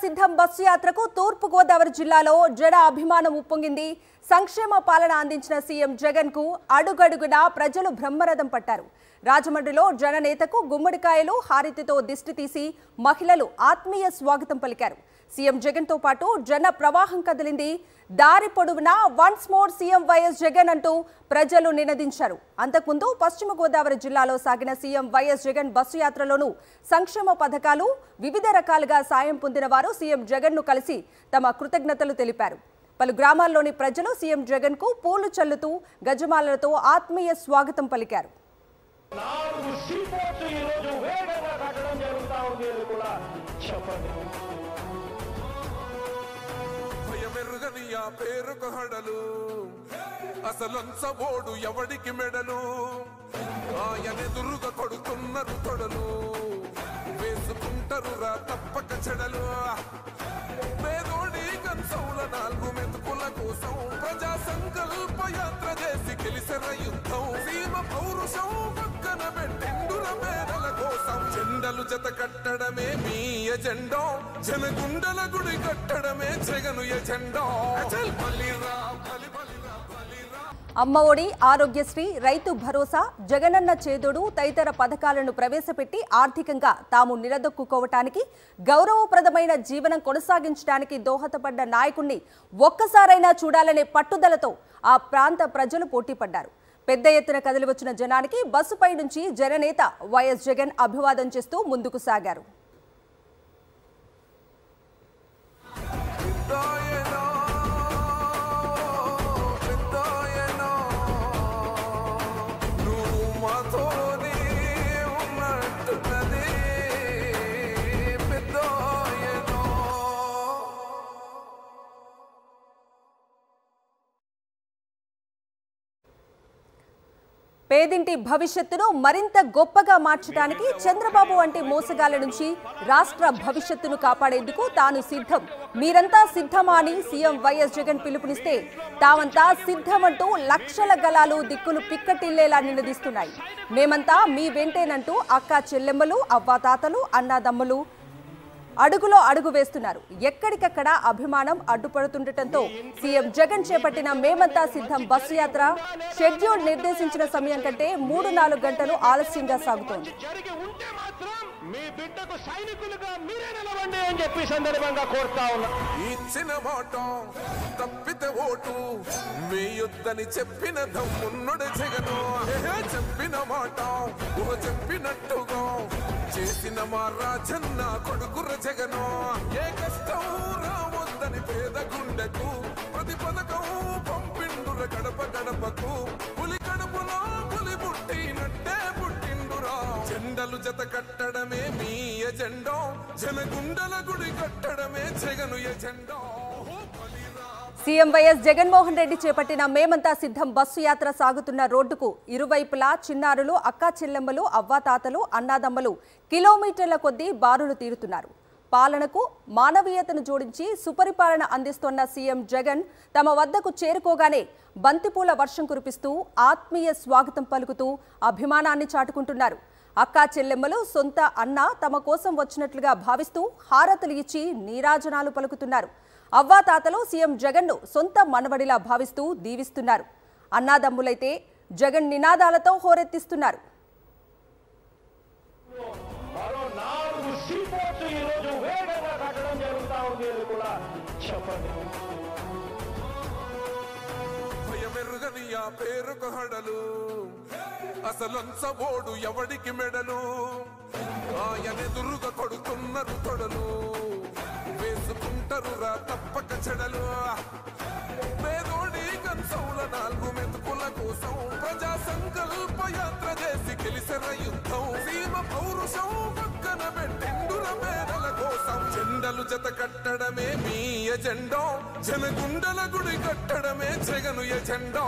సిద్ధం బస్సు యాత్రకు తూర్పు గోదావరి జిల్లాలో జన అభిమానం ఉప్పొంగింది. సంక్షేమ పాలన అందించిన సీఎం జగన్ కు అడుగడుగునా ప్రజలు బ్రహ్మరథం పట్టారు. రాజమండ్రిలో జననేతకు గుమ్మడికాయలు హారతితో దిష్టి తీసి మహిళలు ఆత్మీయ స్వాగతం పలికారు. సీఎం జగన్ తో పాటు జన ప్రవాహం కదిలింది. దారి పొడవునా once more CM YS Jagan అంటూ ప్రజలు నినదించారు. అంతకుముందు పశ్చిమ గోదావరి జిల్లాలో సాగిన సీఎం వైఎస్ జగన్ బస్సు యాత్రలోనూ సంక్షేమ పథకాలు, వివిధ రకాలుగా సాయం పొందిన వారు సీఎం జగన్ ను కలిసి తమ కృతజ్ఞతలు తెలిపారు. పలు గ్రామాల్లోని ప్రజలు సీఎం జగన్ కు పూలు చల్లుతూ గజమాలలతో ఆత్మీయ స్వాగతం పలికారు. పేరుకు హడలు అసలంచబోడు ఎవడికి మెడలు ఆయనెదురుగా కొడుతున్నారు తొడలు వేసుకుంటారు రా తప్పక చెడలు పేదోడి కన్సౌల 4 మెతుకుల కోసం ప్రజా సంకల్ప యాత్ర చేసి గెలిసిన యుద్ధం సీమ పౌరుషం పక్కన పెట్టిండుర పేదల కోసం జెండలు జత కట్టడమే మీ ఎజెండా జనగుండల గుడి కట్టడమే జగను ఎజెండా. అమ్మ ఒడి, ఆరోగ్యశ్రీ, రైతు భరోసా, జగనన్న చేదోడు తదితర పథకాలను ప్రవేశపెట్టి ఆర్థికంగా తాము నిలదొక్కుకోవటానికి, గౌరవప్రదమైన జీవనం కొనసాగించడానికి దోహదపడ్డ నాయకుణ్ణి ఒక్కసారైనా చూడాలనే పట్టుదలతో ఆ ప్రాంత ప్రజలు పోటీపడ్డారు. పెద్ద ఎత్తున కదిలివచ్చిన జనానికి బస్సుపై నుంచి జననేత వైఎస్ జగన్ అభివాదం చేస్తూ ముందుకు సాగారు. పేదింటి భవిష్యత్తును మరింత గొప్పగా మార్చడానికి చంద్రబాబు వంటి మోసగాళ్ల నుంచి రాష్ట్ర భవిష్యత్తును కాపాడేందుకు తాను సిద్ధం, మీరంతా సిద్ధమా అని సీఎం వైఎస్ జగన్ పిలుపునిస్తే తామంతా సిద్ధమంటూ లక్షల గలాలు దిక్కులు పిక్కటిల్లేలా నినదిస్తున్నాయి. మేమంతా మీ వెంటేనంటూ అక్క చెల్లెమ్మలు, అవ్వాతాతలు, అన్నాదమ్ములు అడుగులో అడుగు వేస్తున్నారు. ఎక్కడికక్కడ అభిమానం అడ్డుపడుతుండటంతో సీఎం జగన్ చేపట్టిన మేమంతా సిద్ధం బస్సు యాత్ర షెడ్యూల్ నిర్దేశించిన సమయం కంటే 3-4 గంటలు ఆలస్యంగా సాగుతోంది. మీ బిడ్డకు సైనికులుగా మీరే నిలవండి అని చెప్పి సందర్భంగా కోరుతా ఉన్నా. ఇచ్చిన మాట తప్పితే ఓటు మీ యుద్ధని చెప్పిన దమ్మున్నడు జగను చెప్పిన మాట చెప్పినట్టుగా చేసిన మా రాజన్న కొడుకుర జగను ఏ కష్టం రావద్దని పేద గుండెకు ప్రతి పథకం పంపిండుర గడప గడపకు పులి కడుపులో పులి పుట్టినట్టే పుట్టిండురా జెండలు జత కట్టడమే మీ ఎజెండా జనగుండల గుడి కట్టడమే Jagan agenda. CM YS Jaganmohan Reddy చేపట్టిన మేమంతా సిద్ధం బస్సు యాత్ర సాగుతున్న రోడ్డుకు ఇరువైపులా చిన్నారులు, అక్కా చెల్లెమ్మలు, అవ్వాతాతలు, అన్నాదమ్మలు కిలోమీటర్ల కొద్దీ బారులు తీరుతున్నారు. పాలనకు మానవీయతను జోడించి సుపరిపాలన అందిస్తోన్న సీఎం జగన్ తమ వద్దకు చేరుకోగానే బంతిపూల వర్షం కురిపిస్తూ ఆత్మీయ స్వాగతం పలుకుతూ అభిమానాన్ని చాటుకుంటున్నారు. అక్కా చెల్లెమ్మలు సొంత అన్న తమ కోసం వచ్చినట్లుగా భావిస్తూ హారతులు ఇచ్చి నీరాజనాలు పలుకుతున్నారు. అవ్వాతాతలు సీఎం జగన్ను సొంత మనవడిలా భావిస్తూ దీవిస్తున్నారు. అన్నాదమ్ములైతే జగన్ నినాదాలతో హోరెత్తిస్తున్నారు. పేరుకు హడలు అసలంచబోడు ఎవడికి మెడలు ఆయనెదురుగా కొడుతున్నారు తొడలు వేసుకుంటారు రా తప్పక చెడలు పేదోడి కన్సౌల 4 మెతుకుల కోసం ప్రజా సంకల్ప యాత్ర చేసి గెలిసిన యుద్ధం సీమ పౌరుషం పక్కన పెట్టిండుర పేదల కోసం జెండలు జత కట్టడమే మీ ఎజెండా జనగుండల గుడి కట్టడమే జగను ఎజెండా.